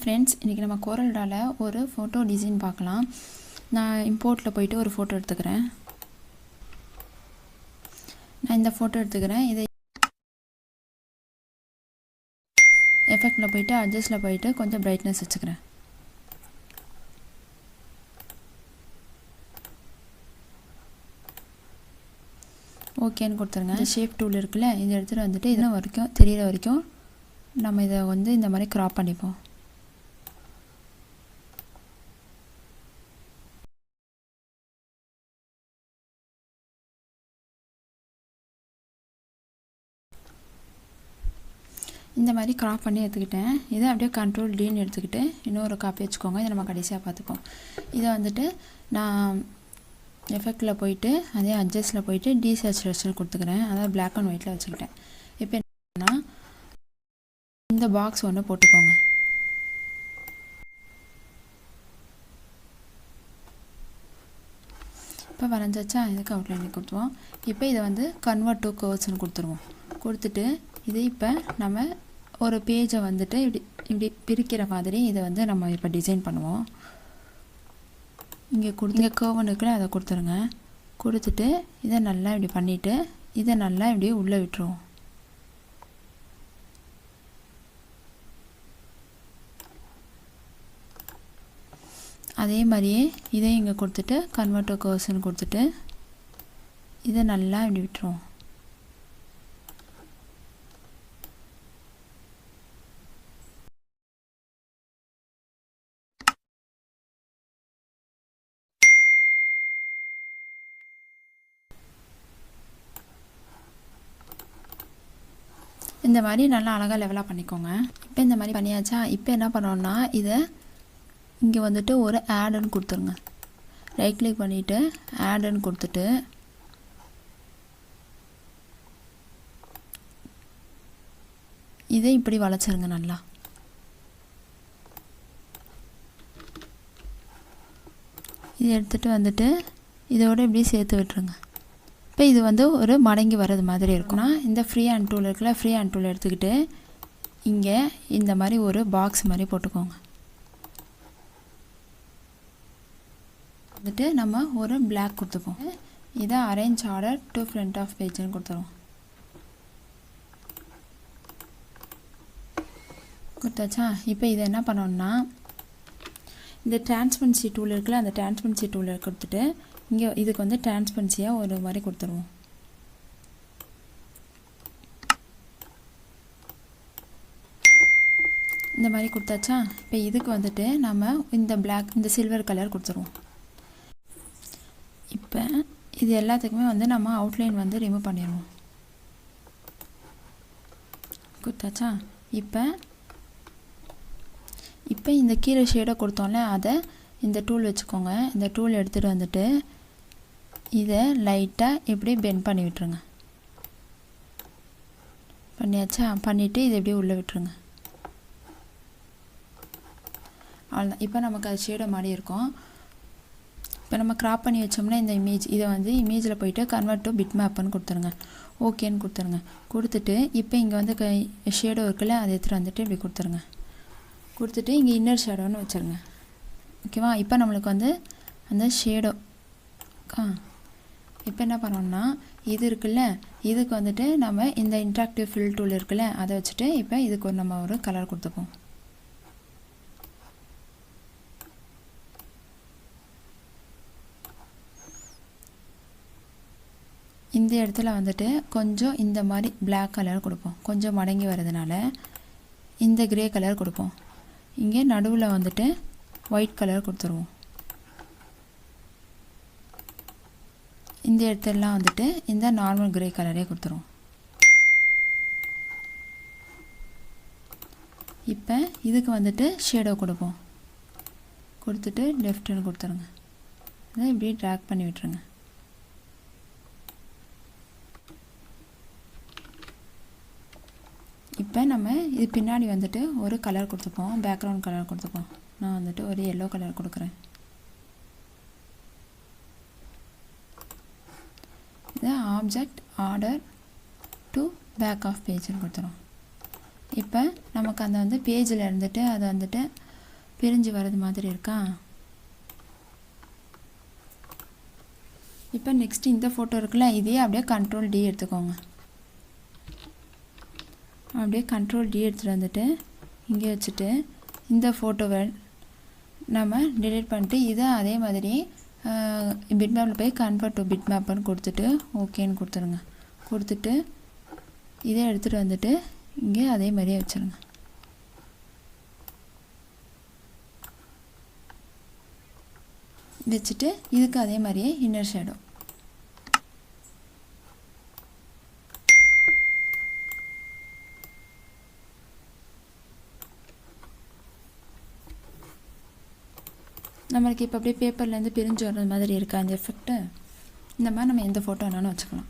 Friends, இன்றைக்கி நம்ம கோரல்ட்ராவில் ஒரு ஃபோட்டோ டிசைன் பார்க்கலாம். நான் இம்போர்ட்டில் போயிட்டு ஒரு ஃபோட்டோ எடுத்துக்கிறேன். நான் இந்த ஃபோட்டோ எடுத்துக்கிறேன். இதை எஃபெக்டில் போயிட்டு அட்ஜஸ்ட்டில் போயிட்டு கொஞ்சம் பிரைட்னஸ் வச்சுக்கிறேன். ஓகேன்னு கொடுத்துருங்க. இந்த ஷேப் டூல் இருக்குல்ல, இதை எடுத்துகிட்டு வந்துட்டு இதெல்லாம் வரைக்கும் தெரிகிற வரைக்கும் நம்ம இதை வந்து இந்த மாதிரி க்ராப் பண்ணிப்போம். இந்த மாதிரி க்ராப் பண்ணி எடுத்துக்கிட்டேன். இதை அப்படியே கண்ட்ரோல் டீன்னு எடுத்துக்கிட்டு இன்னொரு காப்பி வச்சுக்கோங்க. இதை நம்ம கடைசியாக பார்த்துப்போம். இதை வந்துட்டு நான் எஃபெக்டில் போயிட்டு அதே அட்ஜஸ்ட்டில் போயிட்டு டீசேச்சுரேஷன் கொடுத்துக்கிறேன். அதாவது பிளாக் அண்ட் ஒயிட்டில் வச்சுக்கிட்டேன். இப்போ என்னன்னா இந்த பாக்ஸ் ஒன்று போட்டுக்கோங்க. இப்போ வரைஞ்சாச்சா, இதுக்கு அவுட்லைன் கொடுத்துருவோம். இப்போ இதை வந்து கன்வெர்ட் டு கர்வ்ஸ்னு கொடுத்துருவோம். கொடுத்துட்டு இது இப்போ நம்ம ஒரு பேஜை வந்துட்டு இப்படி பிரிக்கிற மாதிரி இதை வந்து நம்ம இப்போ டிசைன் பண்ணுவோம். இங்கே கர்வ்னு இருக்குல்ல, அதை கொடுத்துருங்க. கொடுத்துட்டு இதை நல்லா இப்படி பண்ணிவிட்டு இதை நல்லா இப்படி உள்ளே விட்டுருவோம். அதே மாதிரியே இதையும் இங்கே கொடுத்துட்டு கன்வெர்ட் டு கர்வ்ஸ்னு கொடுத்துட்டு இதை நல்லா இப்படி விட்டுருவோம். இந்த மாதிரி நல்லா அழகாக லெவலாக பண்ணிக்கோங்க. இப்போ இந்த மாதிரி பண்ணியாச்சா, இப்போ என்ன பண்ணோன்னா இதை இங்கே வந்துட்டு ஒரு ஆடுன்னு கொடுத்துருங்க. ரைட் கிளிக் பண்ணிவிட்டு ஆடுன்னு கொடுத்துட்டு இதை இப்படி வளைச்சிருங்க. நல்லா இதை எடுத்துகிட்டு வந்துட்டு இதோடு இப்படி சேர்த்து விட்டுருங்க. இப்போ இது வந்து ஒரு மடங்கி வர்றது மாதிரி இருக்குன்னா இந்த ஃப்ரீ ஹேண்ட் டூல் இருக்குல்ல, ஃப்ரீ ஹேண்ட் டூல் எடுத்துக்கிட்டு இங்கே இந்த மாதிரி ஒரு பாக்ஸ் மாதிரி போட்டுக்கோங்க. வந்துட்டு நம்ம ஒரு பிளாக் கொடுத்துப்போம். இதை arrange order to front of பேஜ்னு கொடுத்துருவோம். கொடுத்தாச்சா, இப்போ இதை என்ன பண்ணோம்னா இந்த டிரான்ஸ்பரன்சி டூல் இருக்குல்ல, அந்த டிரான்ஸ்பரன்சி டூலை கொடுத்துட்டு இங்கே இதுக்கு வந்து டிரான்ஸ்பரன்சியாக ஒரு மாதிரி கொடுத்துருவோம். இந்த மாதிரி கொடுத்தாச்சா, இப்போ இதுக்கு வந்துட்டு நம்ம இந்த பிளாக் இந்த சில்வர் கலர் கொடுத்துருவோம். இப்போ இது எல்லாத்துக்குமே வந்து நம்ம அவுட்லைன் வந்து ரிமூவ் பண்ணிடுவோம். கொடுத்தாச்சா, இப்போ இந்த கீழே ஷேடை கொடுத்தோம்ல, அதை இந்த டூல் வச்சுக்கோங்க. இந்த டூல் எடுத்துகிட்டு வந்துட்டு இதை லைட்டாக இப்படி பெண்ட் பண்ணி விட்டுருங்க. பண்ணியாச்சா, பண்ணிவிட்டு இதை இப்படி உள்ளே விட்டுருங்க. அவ்வளோதான். இப்போ நமக்கு அது ஷேடை மாதிரி இருக்கும். இப்போ நம்ம க்ராப் பண்ணி வச்சோம்னா இந்த இமேஜ், இதை வந்து இமேஜில் போயிட்டு கன்வெர்ட் டு பிட் மேப்னு கொடுத்துருங்க. ஓகேன்னு கொடுத்துருங்க. கொடுத்துட்டு இப்போ இங்கே வந்து ஷேடோ இருக்குல்ல, அதை எடுத்துகிட்டு வந்துட்டு இப்படி கொடுத்துருங்க. கொடுத்துட்டு இங்கே இன்னர் ஷேடோன்னு வச்சுருங்க. ஓகேவா, இப்போ நம்மளுக்கு வந்து அந்த ஷேடோ இப்போ என்ன பண்ணோம்னா இது இருக்குல்ல, இதுக்கு வந்துட்டு நம்ம இந்த இன்ட்ராக்டிவ் ஃபில் டூல் இருக்குல்ல, அதை வச்சுட்டு இப்போ இதுக்கு நம்ம ஒரு கலர் கொடுத்துப்போம். இந்த இடத்துல வந்துட்டு கொஞ்சம் இந்த மாதிரி பிளாக் கலர் கொடுப்போம். கொஞ்சம் மடங்கி வர்றதுனால இந்த கிரே கலர் கொடுப்போம். இங்கே நடுவில் வந்துட்டு ஒயிட் கலர் கொடுத்துருவோம். இந்த இடத்துலலாம் வந்துட்டு இந்த நார்மல் கிரே கலரே கொடுத்துருவோம். இப்போ இதுக்கு வந்துட்டு ஷேடோ கொடுப்போம். கொடுத்துட்டு லெஃப்ட்னு கொடுத்துருங்க. இதை இப்படி ட்ராக் பண்ணி விட்டுருங்க. இப்போ நம்ம இது பின்னாடி வந்துட்டு ஒரு கலர் கொடுத்துப்போம், பேக்ரவுண்ட் கலர் கொடுத்துப்போம். நான் வந்துட்டு ஒரு எல்லோ கலர் கொடுக்குறேன். இதை object order to back of பேஜ்னு கொடுத்துரும். இப்போ நமக்கு அந்த வந்து பேஜில் இருந்துட்டு அதை வந்துட்டு பிரிஞ்சு வர்றது மாதிரி இருக்கா. இப்போ நெக்ஸ்ட் இந்த ஃபோட்டோ இருக்குல்ல, இதையே அப்படியே கண்ட்ரோல் டி எடுத்துக்கோங்க. அப்படியே கண்ட்ரோல் டி எடுத்துகிட்டு வந்துட்டு இங்கே வச்சுட்டு இந்த ஃபோட்டோவை நம்ம டிலீட் பண்ணிட்டு இதை அதே மாதிரி பிட்மேப்பில் போய் கன்வெர்ட் டு பிட்மேப்னு கொடுத்துட்டு ஓகேன்னு கொடுத்துருங்க. கொடுத்துட்டு இதை எடுத்துகிட்டு வந்துட்டு இங்கே அதே மாதிரியே வச்சுருங்க. வச்சுட்டு இதுக்கு அதே மாதிரியே இன்னர் ஷேடோ. நம்மளுக்கு இப்போ அப்படியே பேப்பர்லேருந்து பிரிஞ்சு வர்றது மாதிரி இருக்கா அந்த எஃபெக்ட்டு. இந்த மாதிரி நம்ம எந்த ஃபோட்டோ வேணாலும் வச்சுக்கலாம்.